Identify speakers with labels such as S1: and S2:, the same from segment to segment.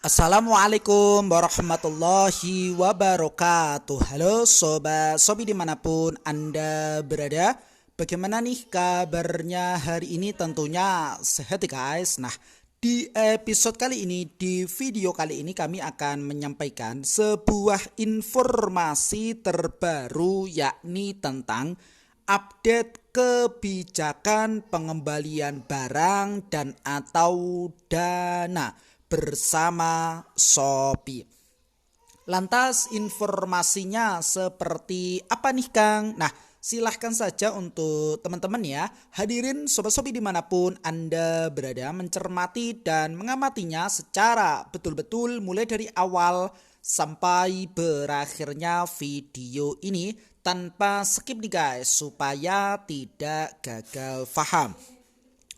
S1: Assalamualaikum warahmatullahi wabarakatuh. Halo sobat sobi dimanapun Anda berada. Bagaimana nih kabarnya hari ini? Tentunya sehat ya guys. Nah, di episode kali ini, di video kali ini kami akan menyampaikan sebuah informasi terbaru, yakni tentang update kebijakan pengembalian barang dan atau dana bersama Shopee. Lantas informasinya seperti apa nih Kang? Nah, silahkan saja untuk teman-teman ya, hadirin Sobat Shopee dimanapun Anda berada, mencermati dan mengamatinya secara betul-betul mulai dari awal sampai berakhirnya video ini tanpa skip nih guys, supaya tidak gagal paham.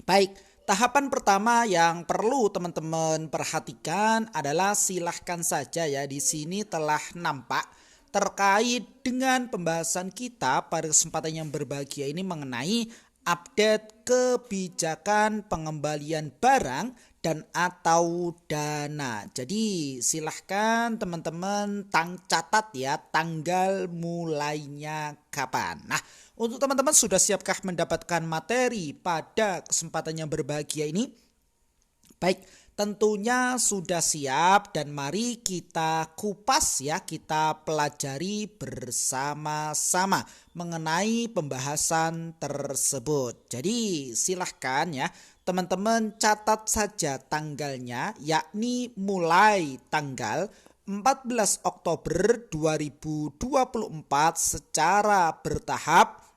S1: Baik, tahapan pertama yang perlu teman-teman perhatikan adalah silahkan saja ya, di sini telah nampak terkait dengan pembahasan kita pada kesempatan yang berbahagia ini mengenai update kebijakan pengembalian barang dan atau dana. Jadi silahkan teman-teman catat ya tanggal mulainya kapan. Nah, untuk teman-teman sudah siapkah mendapatkan materi pada kesempatan yang berbahagia ini? Baik, tentunya sudah siap dan mari kita kupas ya, kita pelajari bersama-sama mengenai pembahasan tersebut. Jadi silahkan ya teman-teman catat saja tanggalnya, yakni mulai tanggal 14 Oktober 2024 secara bertahap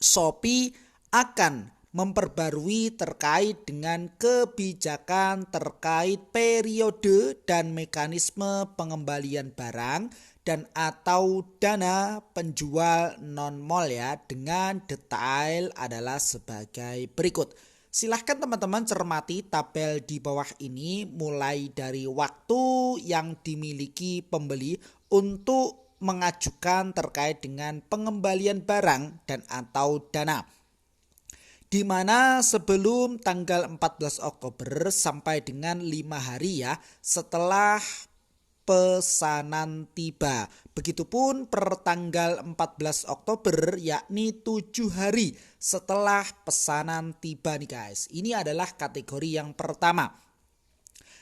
S1: Shopee akan memperbarui terkait dengan kebijakan terkait periode dan mekanisme pengembalian barang dan atau dana penjual non-mall ya, dengan detail adalah sebagai berikut. Silahkan teman-teman cermati tabel di bawah ini mulai dari waktu yang dimiliki pembeli untuk mengajukan terkait dengan pengembalian barang dan atau dana, di mana sebelum tanggal 14 Oktober sampai dengan 5 hari ya setelah pesanan tiba. Begitupun per tanggal 14 Oktober yakni 7 hari setelah pesanan tiba nih guys. Ini adalah kategori yang pertama.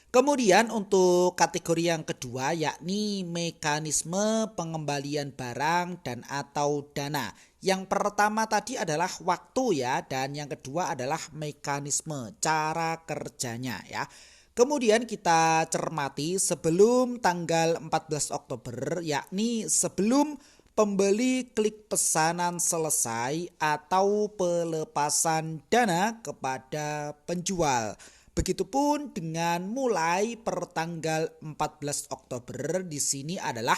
S1: Kemudian untuk kategori yang kedua yakni mekanisme pengembalian barang dan atau dana. Yang pertama tadi adalah waktu ya, dan yang kedua adalah mekanisme cara kerjanya ya. Kemudian kita cermati sebelum tanggal 14 Oktober yakni sebelum pembeli klik pesanan selesai atau pelepasan dana kepada penjual. Begitupun dengan mulai per tanggal 14 Oktober di sini adalah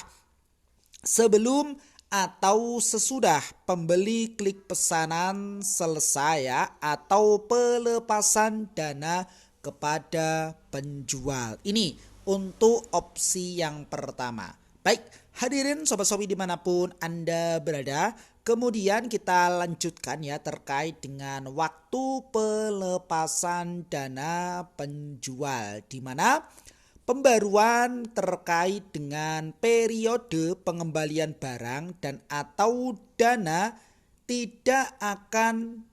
S1: sebelum atau sesudah pembeli klik pesanan selesai ya, atau pelepasan dana kepada penjual. Ini untuk opsi yang pertama. Baik, hadirin Sobat Shopee dimanapun Anda berada, kemudian kita lanjutkan ya terkait dengan waktu pelepasan dana penjual, di mana pembaruan terkait dengan periode pengembalian barang dan atau dana tidak akan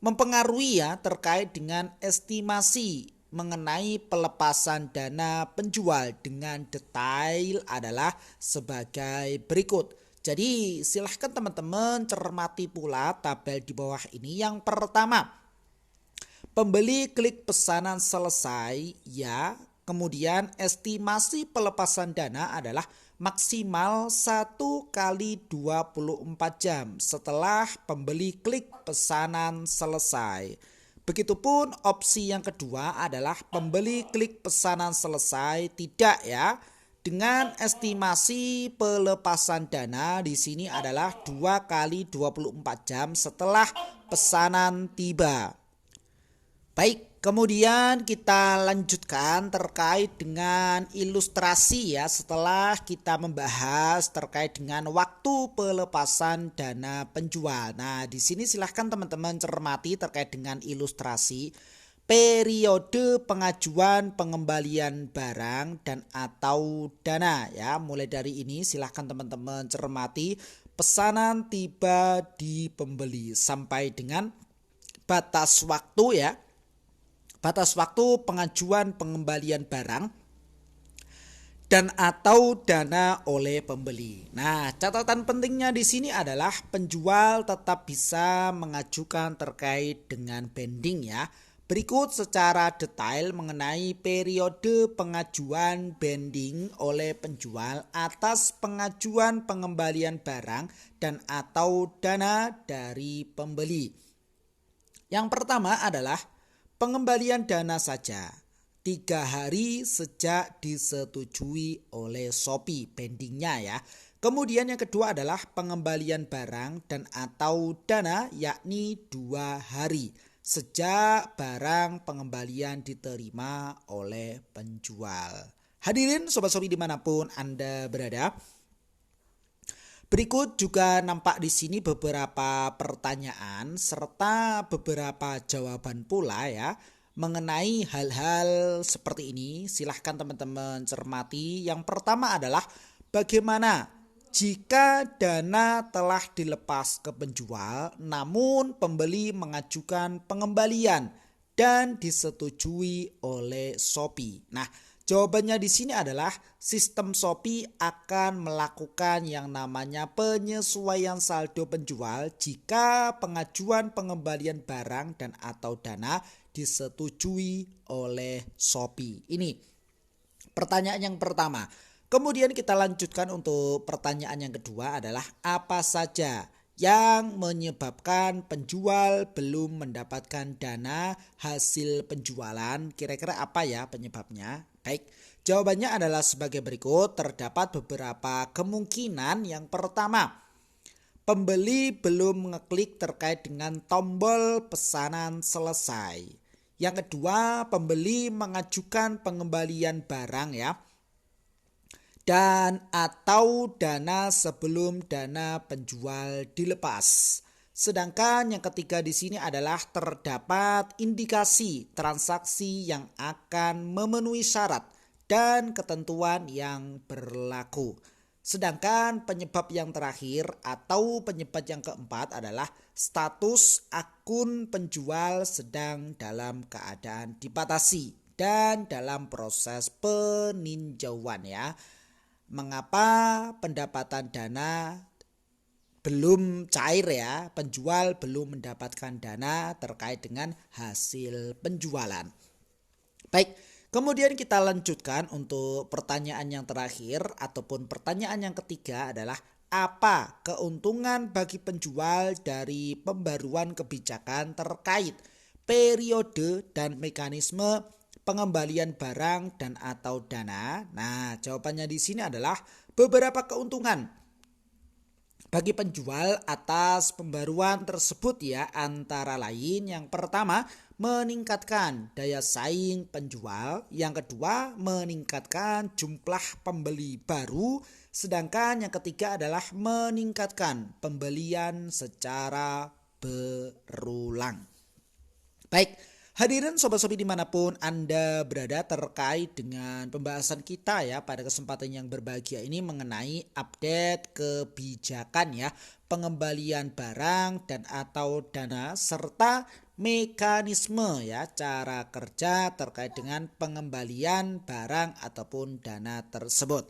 S1: mempengaruhi ya terkait dengan estimasi mengenai pelepasan dana penjual, dengan detail adalah sebagai berikut. Jadi silahkan teman-teman cermati pula tabel di bawah ini. Yang pertama, pembeli klik pesanan selesai ya, kemudian estimasi pelepasan dana adalah maksimal 1 kali 24 jam setelah pembeli klik pesanan selesai. Begitupun opsi yang kedua adalah pembeli klik pesanan selesai tidak ya, dengan estimasi pelepasan dana di sini adalah 2 kali 24 jam setelah pesanan tiba. Baik, kemudian kita lanjutkan terkait dengan ilustrasi ya, setelah kita membahas terkait dengan waktu pelepasan dana penjual. Nah, di sini silahkan teman-teman cermati terkait dengan ilustrasi periode pengajuan pengembalian barang dan atau dana ya. Mulai dari ini silahkan teman-teman cermati pesanan tiba di pembeli sampai dengan batas waktu ya. Batas waktu pengajuan pengembalian barang dan atau dana oleh pembeli. Nah, catatan pentingnya di sini adalah penjual tetap bisa mengajukan terkait dengan banding ya. Berikut secara detail mengenai periode pengajuan banding oleh penjual atas pengajuan pengembalian barang dan atau dana dari pembeli. Yang pertama adalah pengembalian dana saja. 3 hari sejak disetujui oleh Shopee bandingnya ya. Kemudian yang kedua adalah pengembalian barang dan atau dana yakni 2 hari sejak barang pengembalian diterima oleh penjual. Hadirin Sobat Shopee dimanapun Anda berada. Berikut juga nampak di sini beberapa pertanyaan serta beberapa jawaban pula ya. Mengenai hal-hal seperti ini silahkan teman-teman cermati. Yang pertama adalah bagaimana jika dana telah dilepas ke penjual namun pembeli mengajukan pengembalian dan disetujui oleh Shopee. Nah, jawabannya di sini adalah sistem Shopee akan melakukan yang namanya penyesuaian saldo penjual jika pengajuan pengembalian barang dan atau dana disetujui oleh Shopee. Ini pertanyaan yang pertama. Kemudian kita lanjutkan untuk pertanyaan yang kedua adalah apa saja yang menyebabkan penjual belum mendapatkan dana hasil penjualan. Kira-kira apa ya penyebabnya? Baik, jawabannya adalah sebagai berikut. Terdapat beberapa kemungkinan. Yang pertama, pembeli belum mengeklik terkait dengan tombol pesanan selesai. Yang kedua, pembeli mengajukan pengembalian barang ya dan atau dana sebelum dana penjual dilepas. Sedangkan yang ketiga di sini adalah terdapat indikasi transaksi yang akan memenuhi syarat dan ketentuan yang berlaku. Sedangkan penyebab yang terakhir atau penyebab yang keempat adalah status akun penjual sedang dalam keadaan dibatasi dan dalam proses peninjauan ya. Mengapa pendapatan dana belum cair ya, penjual belum mendapatkan dana terkait dengan hasil penjualan. Baik, kemudian kita lanjutkan untuk pertanyaan yang terakhir ataupun pertanyaan yang ketiga adalah apa keuntungan bagi penjual dari pembaruan kebijakan terkait periode dan mekanisme pengembalian barang dan atau dana. Nah, jawabannya di sini adalah beberapa keuntungan bagi penjual atas pembaruan tersebut ya, antara lain yang pertama meningkatkan daya saing penjual, yang kedua meningkatkan jumlah pembeli baru, sedangkan yang ketiga adalah meningkatkan pembelian secara berulang. Baik, hadirin Sobat Shopee dimanapun Anda berada, terkait dengan pembahasan kita ya pada kesempatan yang berbahagia ini mengenai update kebijakan ya pengembalian barang dan atau dana serta mekanisme ya cara kerja terkait dengan pengembalian barang ataupun dana tersebut.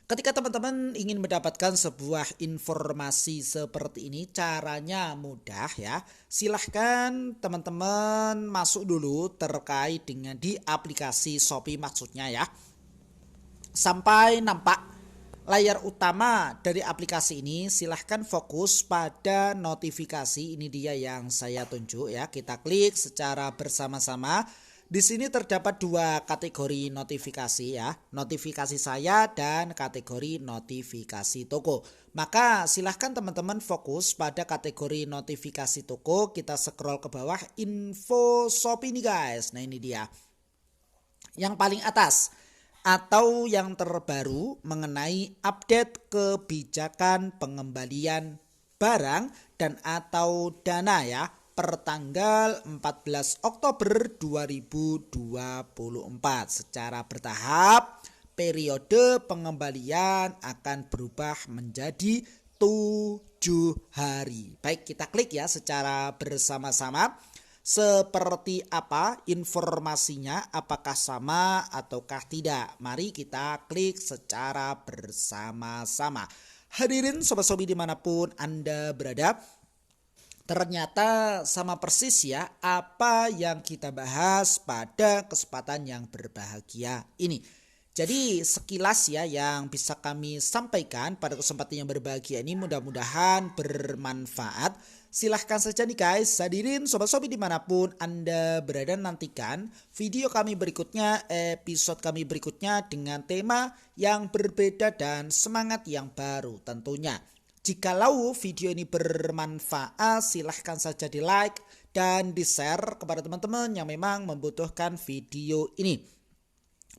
S1: Ketika teman-teman ingin mendapatkan sebuah informasi seperti ini, caranya mudah ya. Silahkan teman-teman masuk dulu terkait dengan di aplikasi Shopee maksudnya ya. Sampai nampak layar utama dari aplikasi ini, silahkan fokus pada notifikasi. Ini dia yang saya tunjuk ya. Kita klik secara bersama-sama. Di sini terdapat 2 kategori notifikasi ya, notifikasi saya dan kategori notifikasi toko. Maka silahkan teman-teman fokus pada kategori notifikasi toko, kita scroll ke bawah info Shopee nih guys. Nah ini dia, yang paling atas atau yang terbaru mengenai update kebijakan pengembalian barang dan atau dana ya. pertanggal 14 Oktober 2024 secara bertahap. Periode pengembalian akan berubah menjadi 7 hari. Baik, kita klik ya secara bersama-sama. Seperti apa informasinya, apakah sama ataukah tidak? Mari kita klik secara bersama-sama. Hadirin sobat-sobi dimanapun Anda berada, ternyata sama persis ya apa yang kita bahas pada kesempatan yang berbahagia ini. Jadi sekilas ya yang bisa kami sampaikan pada kesempatan yang berbahagia ini, mudah-mudahan bermanfaat. Silahkan saja nih guys, hadirin sobat-sobi dimanapun Anda berada, nantikan video kami berikutnya, episode kami berikutnya dengan tema yang berbeda dan semangat yang baru tentunya. Jikalau video ini bermanfaat, silahkan saja di like dan di share kepada teman-teman yang memang membutuhkan video ini.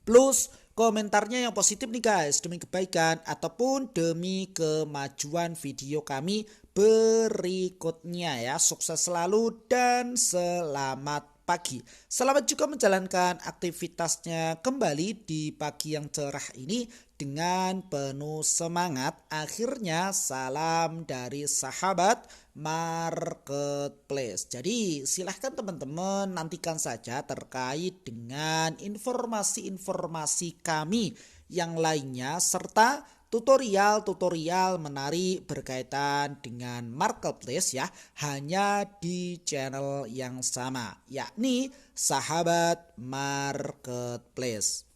S1: Plus komentarnya yang positif nih guys, demi kebaikan ataupun demi kemajuan video kami berikutnya ya. Sukses selalu dan selamat pagi. Selamat juga menjalankan aktivitasnya kembali di pagi yang cerah ini dengan penuh semangat. Akhirnya salam dari sahabat Marketplace. Jadi silahkan teman-teman nantikan saja terkait dengan informasi-informasi kami yang lainnya serta tutorial-tutorial menarik berkaitan dengan marketplace ya, hanya di channel yang sama, yakni Sahabat Marketplace.